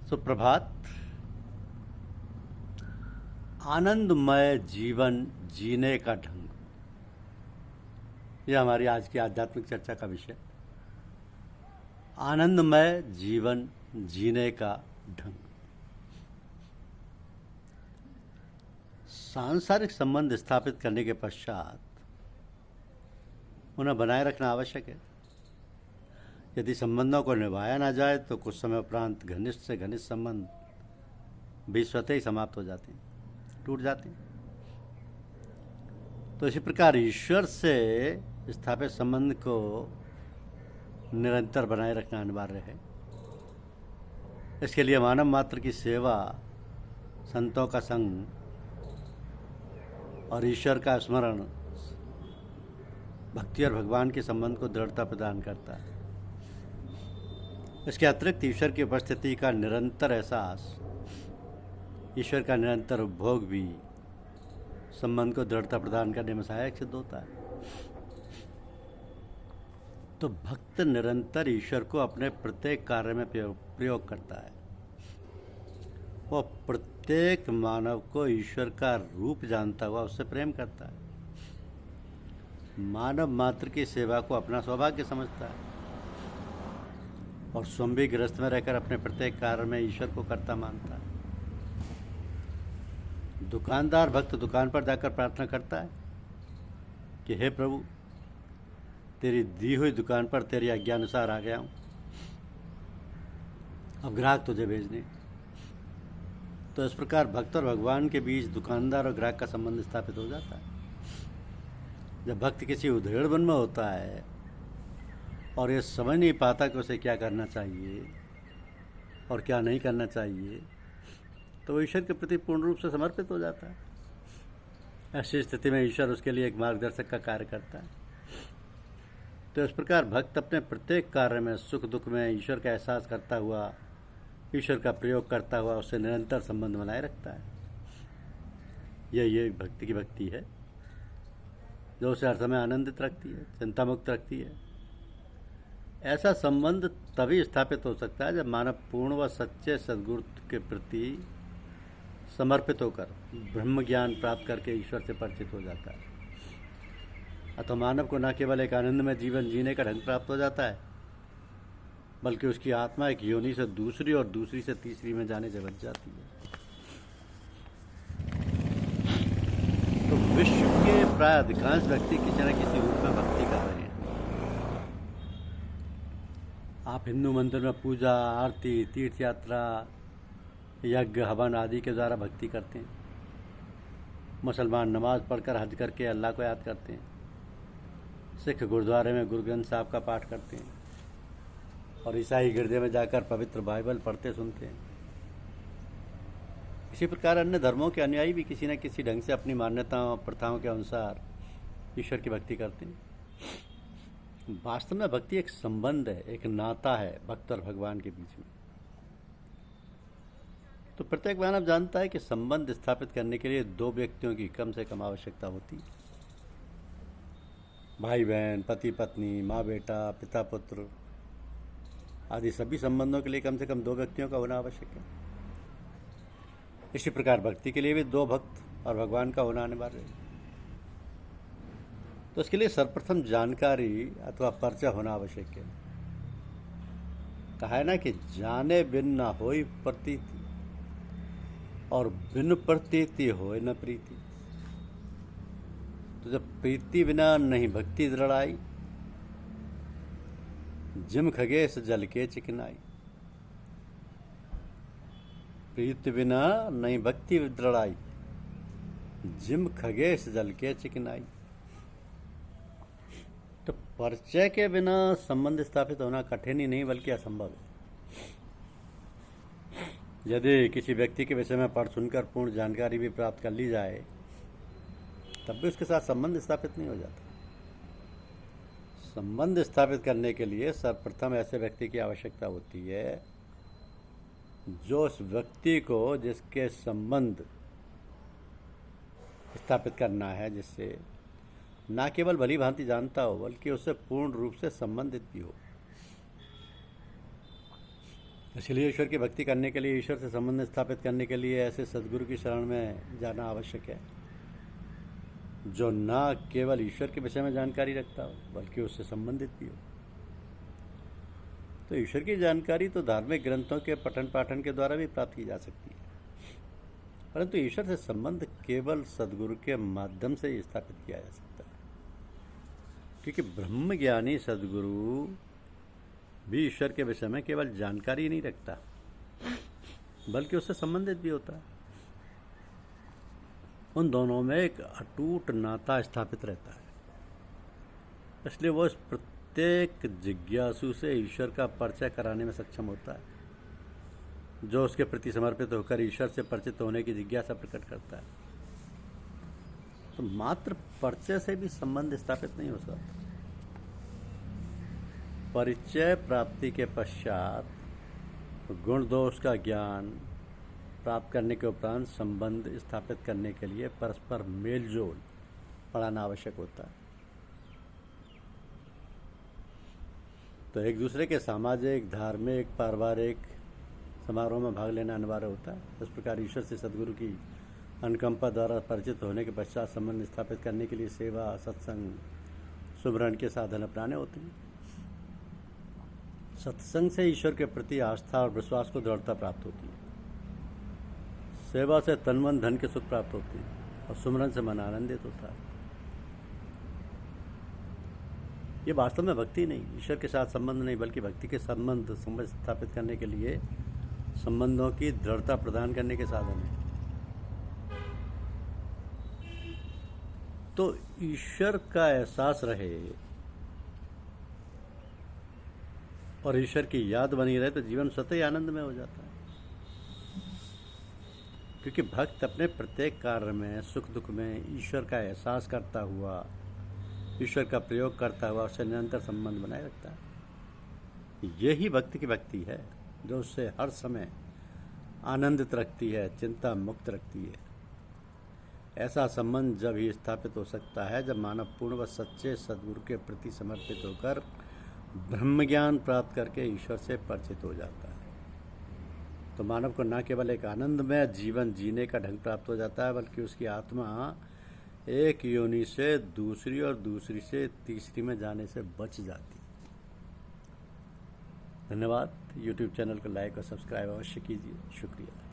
सुप्रभात। आनंदमय जीवन जीने का ढंग, यह हमारी आज की आध्यात्मिक चर्चा का विषय। आनंदमय जीवन जीने का ढंग। सांसारिक संबंध स्थापित करने के पश्चात उन्हें बनाए रखना आवश्यक है। यदि संबंधों को निभाया ना जाए तो कुछ समय उपरांत घनिष्ठ से घनिष्ठ संबंध भी स्वतः ही समाप्त हो जाते हैं, टूट जाते हैं। तो इसी प्रकार ईश्वर से स्थापित संबंध को निरंतर बनाए रखना अनिवार्य है। इसके लिए मानव मात्र की सेवा, संतों का संग और ईश्वर का स्मरण भक्ति और भगवान के संबंध को दृढ़ता प्रदान करता है। इसके अतिरिक्त ईश्वर की उपस्थिति का निरंतर एहसास, ईश्वर का निरंतर उपभोग भी संबंध को दृढ़ता प्रदान करने में सहायक सिद्ध होता है। तो भक्त निरंतर ईश्वर को अपने प्रत्येक कार्य में प्रयोग करता है। वो प्रत्येक मानव को ईश्वर का रूप जानता हुआ उससे प्रेम करता है। मानव मात्र की सेवा को अपना सौभाग्य समझता है और स्वयं भी गृहस्थ में रहकर अपने प्रत्येक कार्य में ईश्वर को कर्ता मानता है। दुकानदार भक्त दुकान पर जाकर प्रार्थना करता है कि हे प्रभु, तेरी दी हुई दुकान पर तेरी आज्ञा अनुसार आ गया हूँ, अब ग्राहक तुझे भेजने। तो इस प्रकार भक्त और भगवान के बीच दुकानदार और ग्राहक का संबंध स्थापित हो जाता है। जब भक्त किसी उधेड़ वन में होता है और ये समझ नहीं पाता कि उसे क्या करना चाहिए और क्या नहीं करना चाहिए, तो वो ईश्वर के प्रति पूर्ण रूप से समर्पित हो जाता है। ऐसी स्थिति में ईश्वर उसके लिए एक मार्गदर्शक का कार्य करता है। तो इस प्रकार भक्त अपने प्रत्येक कार्य में, सुख दुख में ईश्वर का एहसास करता हुआ, ईश्वर का प्रयोग करता हुआ उससे निरंतर संबंध बनाए रखता है। यही भक्ति की भक्ति है जो उसे हर समय आनंदित रखती है, चिंता मुक्त रखती है। ऐसा संबंध तभी स्थापित हो सकता है जब मानव पूर्ण व सच्चे सद्गुरु के प्रति समर्पित होकर ब्रह्म ज्ञान प्राप्त करके ईश्वर से परिचित हो जाता है। अतः मानव को न केवल एक आनंदमय जीवन जीने का ढंग प्राप्त हो जाता है, बल्कि उसकी आत्मा एक योनि से दूसरी और दूसरी से तीसरी में जाने से बच जाती है। तो विश्व के प्राय अधिकांश व्यक्ति किसी न किसी रूप में भक्ति कर रहे हैं। आप हिंदू मंदिर में पूजा, आरती, तीर्थ यात्रा, यज्ञ, हवन आदि के द्वारा भक्ति करते हैं। मुसलमान नमाज पढ़कर, हज करके अल्लाह को याद करते हैं। सिख गुरुद्वारे में गुरु ग्रंथ साहब का पाठ करते हैं और ईसाई गिरजे में जाकर पवित्र बाइबल पढ़ते सुनते हैं। इसी प्रकार अन्य धर्मों के अनुयायी भी किसी न किसी ढंग से अपनी मान्यताओं और प्रथाओं के अनुसार ईश्वर की भक्ति करते हैं। वास्तव में भक्ति एक संबंध है, एक नाता है भक्त और भगवान के बीच में। तो प्रत्येक मानव जानता है कि संबंध स्थापित करने के लिए दो व्यक्तियों की कम से कम आवश्यकता होती है। भाई बहन, पति पत्नी, माँ बेटा, पिता पुत्र आदि सभी संबंधों के लिए कम से कम दो व्यक्तियों का होना आवश्यक है। इसी प्रकार भक्ति के लिए भी दो भक्त और भगवान का होना अनिवार्य है। तो इसके लिए सर्वप्रथम जानकारी अथवा परिचय होना आवश्यक है। कहा है ना कि जाने बिन ना होई प्रतीति और बिन प्रतीति होए न प्रीति। तो जब प्रीति बिना नहीं भक्ति दृढ़ाई, जिम खगेश जल के चिकनाई। प्रीति बिना नहीं भक्ति दृढ़ाई, जिम खगेश जल के चिकनाई। तो परिचय के बिना संबंध स्थापित होना कठिन ही नहीं बल्कि असंभव है। यदि किसी व्यक्ति के विषय में पढ़ सुनकर पूर्ण जानकारी भी प्राप्त कर ली जाए, तब भी उसके साथ संबंध स्थापित नहीं हो जाता। संबंध स्थापित करने के लिए सर्वप्रथम ऐसे व्यक्ति की आवश्यकता होती है जो उस व्यक्ति को, जिसके संबंध स्थापित करना है, जिससे ना केवल भली भांति जानता हो बल्कि उससे पूर्ण रूप से संबंधित भी हो। इसलिए ईश्वर की भक्ति करने के लिए, ईश्वर से संबंध स्थापित करने के लिए ऐसे सदगुरु की शरण में जाना आवश्यक है जो ना केवल ईश्वर के विषय में जानकारी रखता हो बल्कि उससे संबंधित भी हो। तो ईश्वर की जानकारी तो धार्मिक ग्रंथों के पठन पाठन के द्वारा भी प्राप्त की जा सकती है, परंतु ईश्वर से संबंध केवल सदगुरु के माध्यम से ही स्थापित किया जा सकता है, क्योंकि ब्रह्मज्ञानी सदगुरु भी ईश्वर के विषय में केवल जानकारी नहीं रखता बल्कि उससे संबंधित भी होता है। उन दोनों में एक अटूट नाता स्थापित रहता है, इसलिए वो इस प्रत्येक जिज्ञासु से ईश्वर का परिचय कराने में सक्षम होता है, जो उसके प्रति समर्पित होकर ईश्वर से परिचित होने की जिज्ञासा प्रकट करता है। तो मात्र परिचय से भी संबंध स्थापित नहीं हो सकता। परिचय प्राप्ति के पश्चात गुण दोष का ज्ञान प्राप्त करने के उपरांत संबंध स्थापित करने के लिए परस्पर मेलजोल बढ़ाना आवश्यक होता है। तो एक दूसरे के सामाजिक, धार्मिक, पारिवारिक समारोह में भाग लेना अनिवार्य होता है। इस प्रकार ईश्वर से सदगुरु की अनुकंपा द्वारा परिचित होने के पश्चात संबंध स्थापित करने के लिए सेवा, सत्संग, सुमरण के साधन अपनाने होते हैं। सत्संग से ईश्वर के प्रति आस्था और विश्वास को दृढ़ता प्राप्त होती है। सेवा से तन मन धन के सुख प्राप्त होती है और सुमरन से मन आनंदित होता है। ये वास्तव में भक्ति नहीं, ईश्वर के साथ संबंध नहीं, बल्कि भक्ति के संबंध स्थापित करने के लिए संबंधों की दृढ़ता प्रदान करने के साधन है। तो ईश्वर का एहसास रहे और ईश्वर की याद बनी रहे तो जीवन स्वतः ही आनंद में हो जाता है, क्योंकि भक्त अपने प्रत्येक कार्य में, सुख दुख में ईश्वर का एहसास करता हुआ, ईश्वर का प्रयोग करता हुआ उससे निरंतर संबंध बनाए रखता है। यही भक्ति की भक्ति है जो उससे हर समय आनंदित रखती है, चिंता मुक्त रखती है। ऐसा संबंध जब ही स्थापित हो सकता है जब मानव पूर्ण व सच्चे सद्गुरु के प्रति समर्पित होकर ब्रह्म ज्ञान प्राप्त करके ईश्वर से परिचित हो जाता है। तो मानव को न केवल एक आनंदमय जीवन जीने का ढंग प्राप्त हो जाता है, बल्कि उसकी आत्मा एक योनि से दूसरी और दूसरी से तीसरी में जाने से बच जाती है। धन्यवाद। YouTube चैनल को लाइक और सब्सक्राइब अवश्य कीजिए। शुक्रिया।